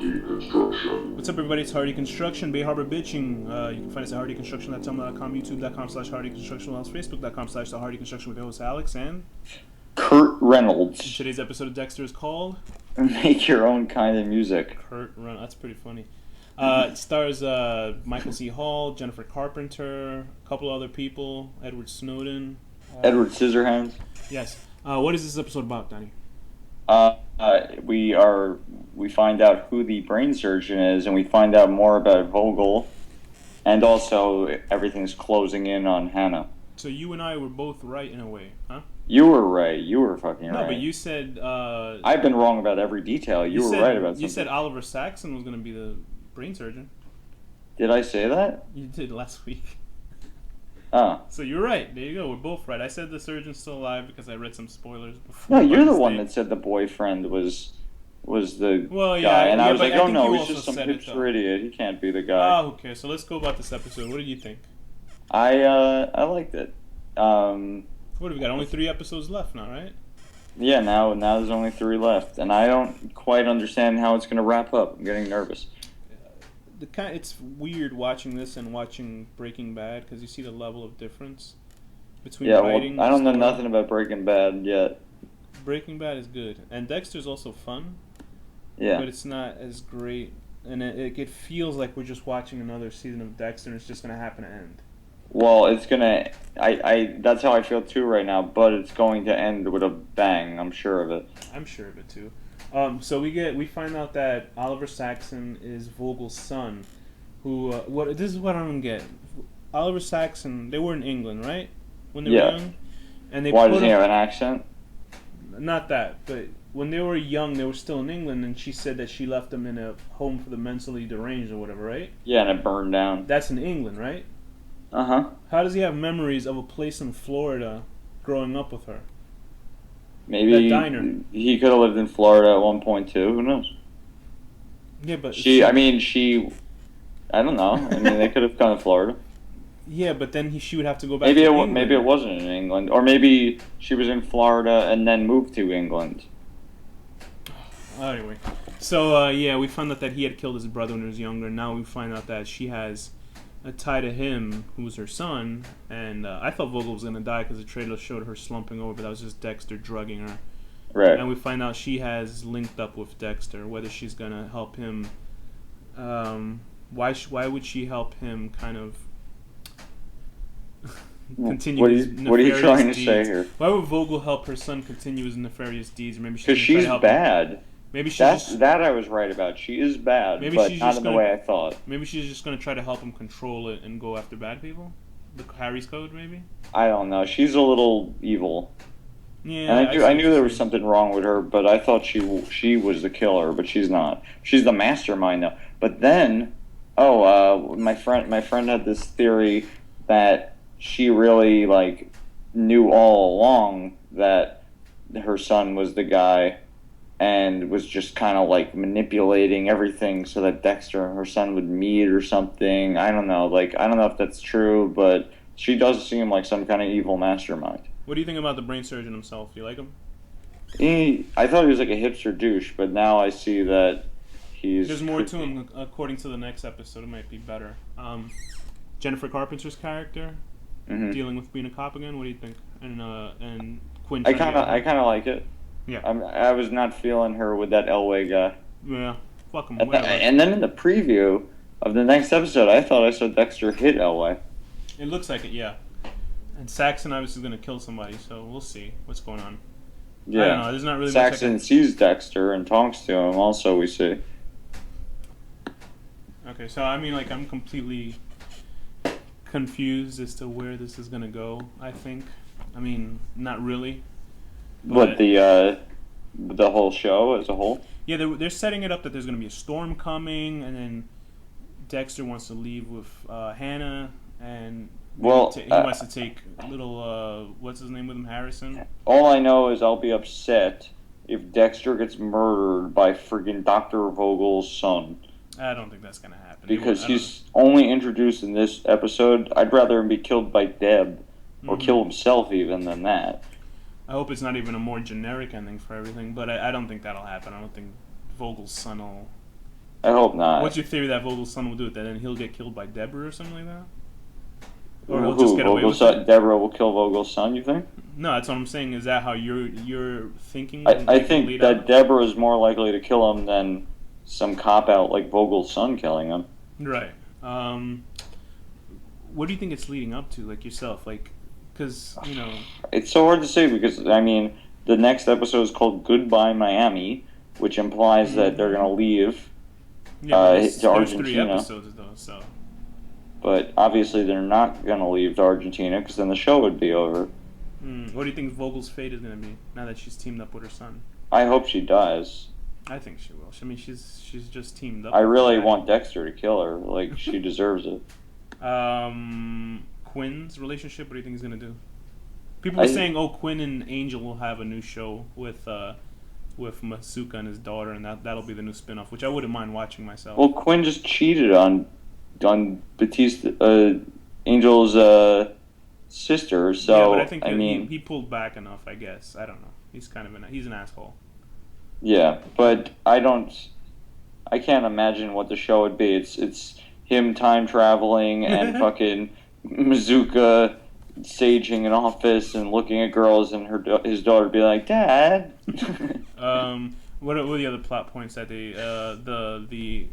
Deconstruction. What's up, everybody? It's Hardy Construction, Bay Harbor Bitching. You can find us at hardyconstruction.tumblr.com, youtube.com/hardyconstruction, facebook.com/thehardyconstruction with your host Alex, and Kurt Reynolds. today's episode of Dexter is called Make Your Own Kind of Music. Kurt Reynolds. That's pretty funny. It stars Michael C. Hall, Jennifer Carpenter, a couple other people, Edward Snowden. Edward Scissorhands. Yes. What is this episode about, Donnie? We find out who the brain surgeon is, and we find out more about Vogel, and also everything's closing in on Hannah. So you and I were both right in a way, huh? You were right. You were fucking right. No, but you said... I've been wrong about every detail. You were right about something. You said Oliver Saxon was going to be the brain surgeon. Did I say that? You did last week. Oh. So you're right. There you go. We're both right. I said the surgeon's still alive because I read some spoilers before. No, you're the one that said the boyfriend was the guy, and I was like, oh no, he's just some hipster idiot. He can't be the guy. Oh, okay. So let's go about this episode. What did you think? I liked it. What have we got? Only 3 episodes left now, right? Yeah, now there's only 3 left, and I don't quite understand how it's going to wrap up. I'm getting nervous. It's weird watching this and watching Breaking Bad because you see the level of difference between writing. I don't know nothing about Breaking Bad yet. Breaking Bad is good, and Dexter's also fun. Yeah, but it's not as great, and it feels like we're just watching another season of Dexter, and it's just gonna happen to end. Well, it's gonna. That's how I feel too right now. But it's going to end with a bang. I'm sure of it. I'm sure of it too. So we find out that Oliver Saxon is Vogel's son, who this is what I don't get. Oliver Saxon, they were in England, right? When they were young, and why does he have an accent? Not that, but when they were young, they were still in England, and she said that she left them in a home for the mentally deranged or whatever, right? Yeah, and it burned down. That's in England, right? Uh-huh. How does he have memories of a place in Florida growing up with her? Maybe that diner. He could have lived in Florida at one point too. Who knows? Yeah, but she. I don't know. I mean, they could have gone to Florida. Yeah, but then she would have to go back to England. Maybe it wasn't in England. Or maybe she was in Florida and then moved to England. Anyway. So, we found out that he had killed his brother when he was younger. Now we find out that she has a tie to him, who's her son. And I thought Vogel was going to die because the trailer showed her slumping over, but that was just Dexter drugging her. Right. And we find out she has linked up with Dexter, whether she's going to help him. Why would she help him kind of... continue his nefarious What are you trying to deeds. say here? Why would Vogel help her son continue his nefarious deeds? Or maybe because she's bad. Him. Maybe that I was right about. She is bad, but not in the way I thought. Maybe she's just going to try to help him control it and go after bad people. The Harry's Code, maybe. I don't know. She's a little evil. Yeah, and I knew there was something wrong with her, but I thought she was the killer, but she's not. She's the mastermind though. But then, my friend had this theory that she really knew all along that her son was the guy and was just kind of manipulating everything so that Dexter and her son would meet or something. I don't know. I don't know if that's true, but she does seem like some kind of evil mastermind. What do you think about the brain surgeon himself? Do you like him? I thought he was like a hipster douche, but now I see that there's more to him. According to the next episode, it might be better. Jennifer Carpenter's character, dealing with being a cop again. What do you think? And Quinn. I kind of like it. Yeah. I was not feeling her with that Elway guy. Yeah. Fuck him. And then in the preview of the next episode, I thought I saw Dexter hit Elway. It looks like it, yeah. And Saxon obviously is going to kill somebody, so we'll see what's going on. Yeah. I don't know. There's not really Saxon sees Dexter and talks to him. Also, we see. Okay, so I mean, I'm completely confused as to where this is going to go. I think. I mean, not really. What the whole show as a whole? Yeah, they're setting it up that there's going to be a storm coming, and then Dexter wants to leave with Hannah, and he wants to take little what's his name with him, Harrison. All I know is I'll be upset if Dexter gets murdered by friggin' Dr. Vogel's son. I don't think that's going to happen. Because he's only introduced in this episode. I'd rather him be killed by Deb, or kill himself even, than that. I hope it's not even a more generic ending for everything, but I don't think that'll happen. I don't think Vogel's son will I hope not. What's your theory that Vogel's son will do it? That then he'll get killed by Deborah or something like that? Or he'll Who? just get away Vogel's with son, it? Deborah will kill Vogel's son, you think? No, that's what I'm saying. Is that how you're thinking? I think that Deborah is more likely to kill him than some cop-out like Vogel's son killing him. Right. What do you think it's leading up to, like yourself? Like, because, you know... It's so hard to say because, I mean, the next episode is called Goodbye Miami, which implies that they're going to leave to there's Argentina. 3 episodes, though, so... But obviously they're not going to leave to Argentina because then the show would be over. What do you think Vogel's fate is going to be, now that she's teamed up with her son? I hope she dies. I think she will. I mean, she's just teamed up. I really want Dexter to kill her. Like, she deserves it. Quinn's relationship, what do you think he's going to do? People were saying, Quinn and Angel will have a new show with Masuka and his daughter, and that'll be the new spinoff, which I wouldn't mind watching myself. Well, Quinn just cheated on Batista, Angel's sister, so, yeah, but I think mean... he pulled back enough, I guess. I don't know. He's kind of he's an asshole. Yeah, but I can't imagine what the show would be. It's him time traveling and fucking Mazuka saging an office and looking at girls, and his daughter be like, "Dad." What are the other plot points that they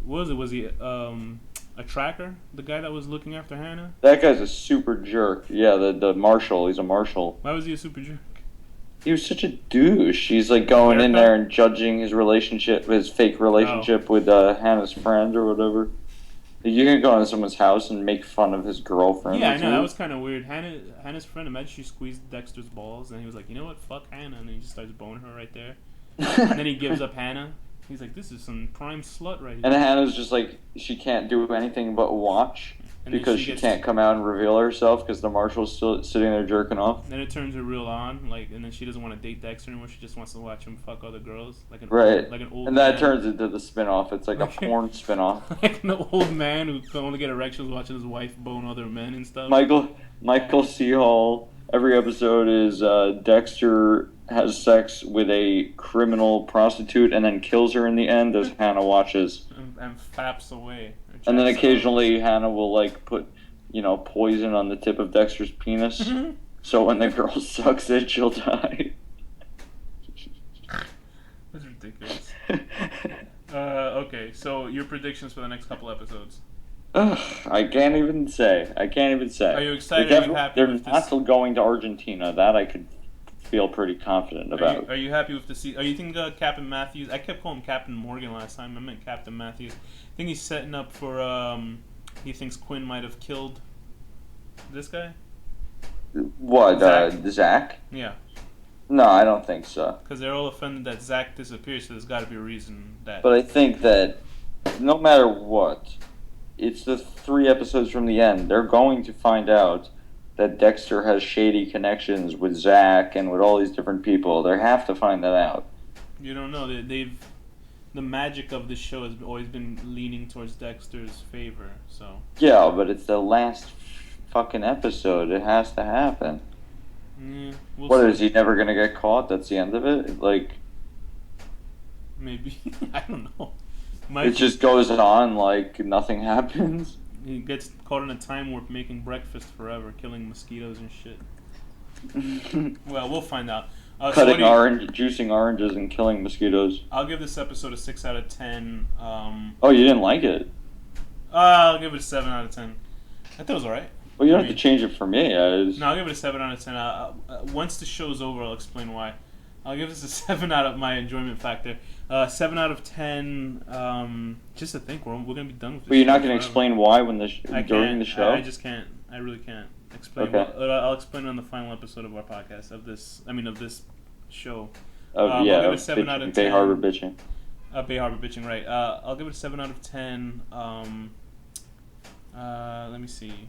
what was it? Was he a tracker? The guy that was looking after Hannah? That guy's a super jerk. Yeah, the marshal. He's a marshal. Why was he a super jerk? He was such a douche. He's like going in there and judging his fake relationship with Hannah's friend or whatever. You can go into someone's house and make fun of his girlfriend. Yeah, I know, that was kind of weird. Hannah's friend, imagine she squeezed Dexter's balls, and he was like, you know what, fuck Hannah, and then he just starts boning her right there. And then he gives up Hannah. He's like, this is some prime slut right here. And Hannah's just like, she can't do anything but watch. And because she can't come out and reveal herself because the marshal's still sitting there jerking off. Then it turns her real on, and then she doesn't want to date Dexter anymore. She just wants to watch him fuck other girls, like an old and man. that turns into the spinoff. It's like a porn spinoff. Like an old man who can only get erections watching his wife bone other men and stuff. Michael C. Hall. Every episode is Dexter has sex with a criminal prostitute and then kills her in the end as Hannah watches. And faps away. And then occasionally Hannah will like put, poison on the tip of Dexter's penis. So when the girl sucks it, she'll die. That's ridiculous. Okay, so your predictions for the next couple episodes? I can't even say. Are you excited? Are you happy? They're not still going to Argentina. That I could feel pretty confident about. Are you happy with the season? Are you think Captain Matthews? I kept calling him Captain Morgan last time. I meant Captain Matthews. I think he's setting up for. He thinks Quinn might have killed this guy. What? Zach? Yeah. No, I don't think so. Because they're all offended that Zach disappeared, so there's got to be a reason that. But I think that no matter what, it's the 3 episodes from the end. They're going to find out that Dexter has shady connections with Zach and with all these different people. They have to find that out. You don't know. The magic of this show has always been leaning towards Dexter's favor. So. Yeah, but it's the last fucking episode. It has to happen. Yeah, Is he never gonna get caught? That's the end of it. Like. Maybe. I don't know. It just goes on like nothing happens. He gets caught in a time warp making breakfast forever, killing mosquitoes and shit. Well, we'll find out. Juicing oranges and killing mosquitoes. I'll give this episode a 6 out of 10. Oh, you didn't like it? I'll give it a 7 out of 10. I thought it was alright. Well, you don't have to change it for me. No, I'll give it a 7 out of 10. Once the show's over, I'll explain why. I'll give this a 7 out of my enjoyment factor. 7 out of 10. Just to think, we're going to be done with this. But you're not going to explain why during the show? I just can't. I really can't explain. Okay. I'll explain it on the final episode of our podcast of this show. I'll give it a 7 out of 10. Bay Harbor bitching. Bay Harbor bitching, right? I'll give it a 7 out of 10. Let me see.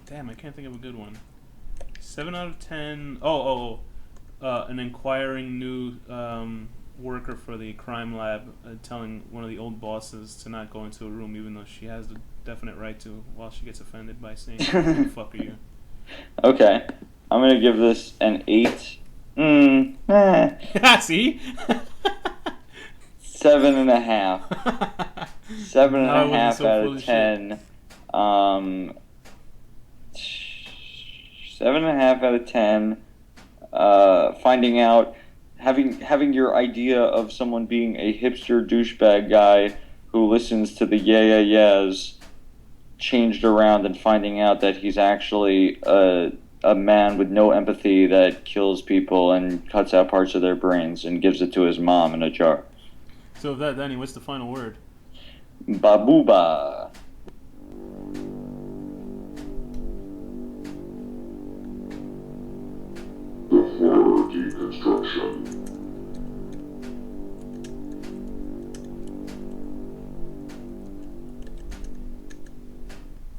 Damn, I can't think of a good one. 7 out of 10. An inquiring new worker for the crime lab telling one of the old bosses to not go into a room, even though she has the definite right to, while she gets offended by saying, "Who the fuck are you?" Okay, I'm gonna give this an 8. See? 7.5. Seven and Now I a wasn't half so out full of of shit. 10. 7.5 out of 10. Finding out, having your idea of someone being a hipster douchebag guy who listens to the yeah yeah yeahs changed around, and finding out that he's actually a man with no empathy that kills people and cuts out parts of their brains and gives it to his mom in a jar. So with that, Danny, what's the final word? Babuba. The horror deconstruction.